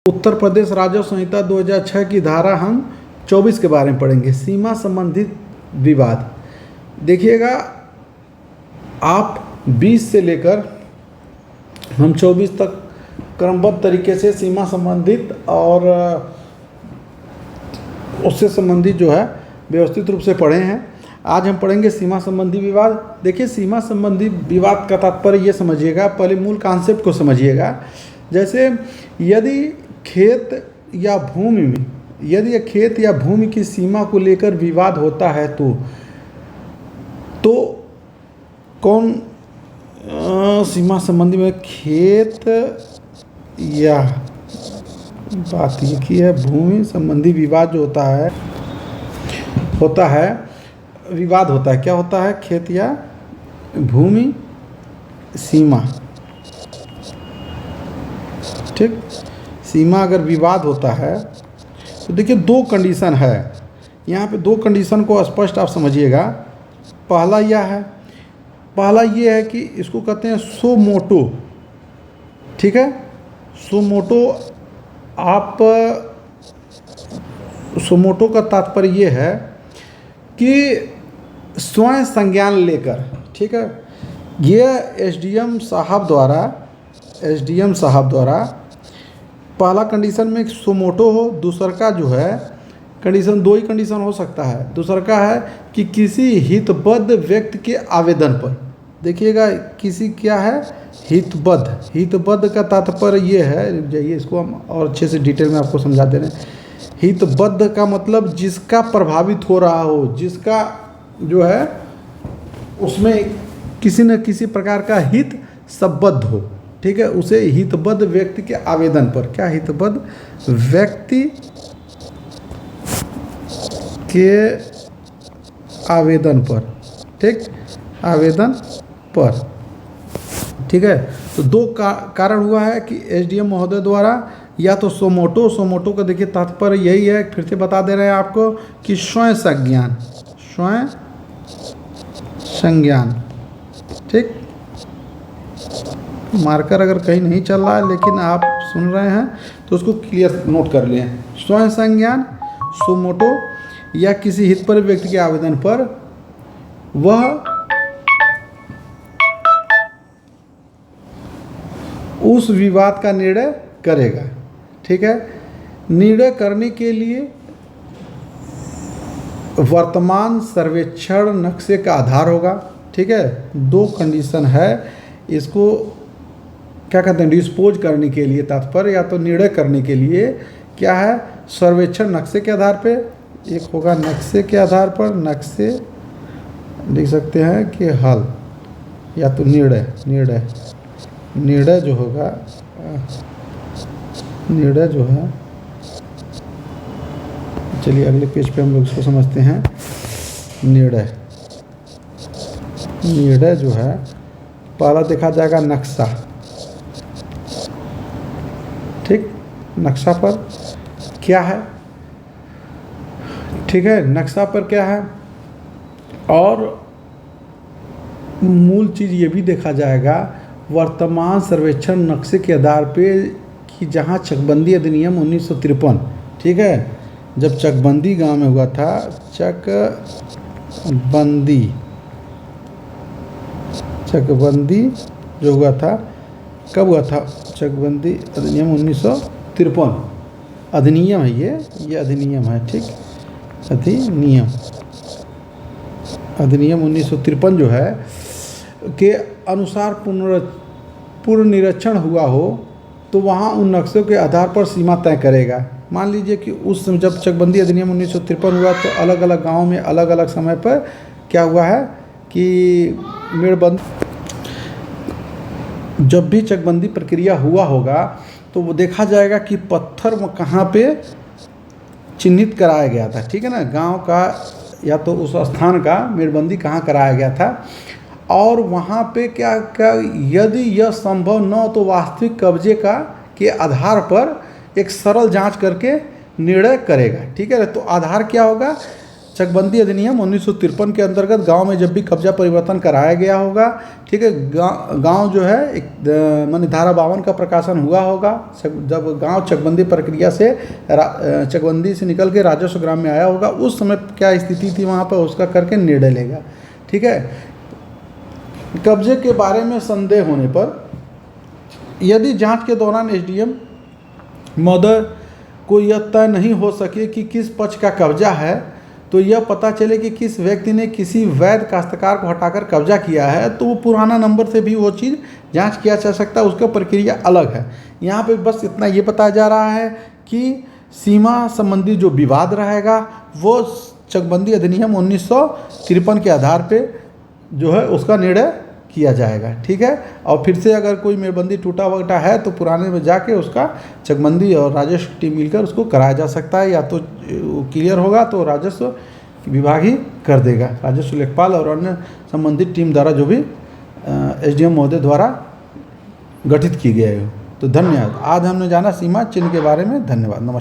उत्तर प्रदेश राजस्व संहिता 2006 की धारा हम 24 के बारे में पढ़ेंगे, सीमा संबंधित विवाद। देखिएगा, आप 20 से लेकर हम 24 तक क्रमबद्ध तरीके से सीमा संबंधित और उससे संबंधित जो है व्यवस्थित रूप से पढ़े हैं। आज हम पढ़ेंगे सीमा संबंधी विवाद। देखिए, सीमा संबंधी विवाद का तात्पर्य ये समझिएगा, पहले मूल कॉन्सेप्ट को समझिएगा। जैसे यदि खेत या भूमि की सीमा को लेकर विवाद होता है तो कौन सीमा संबंधी में खेत या बात ये की है, भूमि संबंधी विवाद जो विवाद होता है क्या होता है, खेत या भूमि सीमा। ठीक, सीमा अगर विवाद होता है तो देखिए दो कंडीशन है यहाँ पे, दो कंडीशन को स्पष्ट आप समझिएगा। पहला ये है कि इसको कहते हैं सो मोटो। ठीक है, सो मोटो का तात्पर्य ये है कि स्वयं संज्ञान लेकर। ठीक है, ये एसडीएम साहब द्वारा पहला कंडीशन में सुमोटो हो, दूसरा का जो है कंडीशन, दो ही कंडीशन हो सकता है। दूसरा का है कि किसी हितबद्ध व्यक्ति के आवेदन पर। देखिएगा, किसी क्या है, हितबद्ध का तात्पर्य ये है, जाइए इसको हम और अच्छे से डिटेल में आपको समझा दे रहे हैं। हितबद्ध का मतलब जिसका प्रभावित हो रहा हो, जिसका जो है उसमें किसी न किसी प्रकार का हित संबद्ध हो। ठीक है, उसे हितबद्ध व्यक्ति के आवेदन पर, क्या हितबद्ध व्यक्ति के आवेदन पर। ठीक, आवेदन पर। ठीक है, तो दो कारण हुआ है कि एसडीएम महोदय द्वारा, या तो सोमोटो का देखिए तात्पर्य यही है, फिर से बता दे रहे हैं आपको कि स्वयं संज्ञान। ठीक, मार्कर अगर कहीं नहीं चल रहा है लेकिन आप सुन रहे हैं तो उसको क्लियर नोट कर लें। स्वयं संज्ञान, सोमोटो, या किसी हितपर व्यक्ति के आवेदन पर वह उस विवाद का निर्णय करेगा। ठीक है, निर्णय करने के लिए वर्तमान सर्वेक्षण नक्शे का आधार होगा। ठीक है, दो कंडीशन है, इसको क्या कहते हैं, डिस्पोज करने के लिए तात्पर्य, या तो निर्णय करने के लिए क्या है, सर्वेक्षण नक्शे के आधार पे। एक होगा नक्शे के आधार पर, नक्शे लिख सकते हैं कि हल, या तो निर्णय जो होगा, निर्णय जो है, चलिए अगले पेज पे हम लोग इसको समझते हैं। निर्णय जो है, पहला देखा जाएगा नक्शा। ठीक, नक्शा पर क्या है, ठीक है, नक्शा पर क्या है, और मूल चीज़ ये भी देखा जाएगा वर्तमान सर्वेक्षण नक्शे के आधार पे कि जहाँ चकबंदी अधिनियम 1953, ठीक है, जब चकबंदी गांव में हुआ था, चकबंदी जो हुआ था, कब हुआ था, चकबंदी अधिनियम 1953 अधिनियम है, ये अधिनियम है। ठीक, अधिनियम 1953 जो है के अनुसार पुनर्निरीक्षण हुआ हो तो वहाँ उन नक्शों के आधार पर सीमा तय करेगा। मान लीजिए कि उस जब चकबंदी अधिनियम 1953 हुआ तो अलग अलग गाँव में अलग अलग समय पर क्या हुआ है कि मेड़बंद, जब भी चकबंदी प्रक्रिया हुआ होगा तो वो देखा जाएगा कि पत्थर कहाँ पे चिन्हित कराया गया था। ठीक है ना, गांव का या तो उस स्थान का मेड़बंदी कहाँ कराया गया था, और वहाँ पे क्या यदि यह संभव न हो तो वास्तविक कब्जे के आधार पर एक सरल जांच करके निर्णय करेगा। ठीक है, तो आधार क्या होगा, चकबंदी अधिनियम 1953 के अंतर्गत गांव में जब भी कब्जा परिवर्तन कराया गया होगा, ठीक है, गांव जो है एक माने धारा 52 का प्रकाशन हुआ होगा। जब गांव चकबंदी प्रक्रिया से चकबंदी से निकल के राजस्व ग्राम में आया होगा, उस समय क्या स्थिति थी वहाँ पर उसका करके निर्णय लेगा। ठीक है, कब्जे के बारे में संदेह होने पर यदि जांच के दौरान एसडीएम महोदय को यह तय नहीं हो सके कि किस पक्ष का कब्जा है, तो यह पता चले कि किस व्यक्ति ने किसी वैध काश्तकार को हटाकर कब्जा किया है, तो वो पुराना नंबर से भी वो चीज़ जांच किया जा सकता है, उसका प्रक्रिया अलग है। यहाँ पे बस इतना ये बताया जा रहा है कि सीमा संबंधी जो विवाद रहेगा वो चकबंदी अधिनियम 1953 के आधार पे जो है उसका निर्णय किया जाएगा। ठीक है, और फिर से अगर कोई मेलबंदी टूटा वटा है तो पुराने में जाके उसका चकबंदी और राजस्व टीम मिलकर उसको कराया जा सकता है, या तो क्लियर होगा तो राजस्व विभाग ही कर देगा, राजस्व लेखपाल और अन्य संबंधित टीम द्वारा जो भी एसडीएम महोदय द्वारा गठित की गई हो। तो धन्यवाद। आज हमने जाना सीमा चिन्ह के बारे में। धन्यवाद, नमस्कार।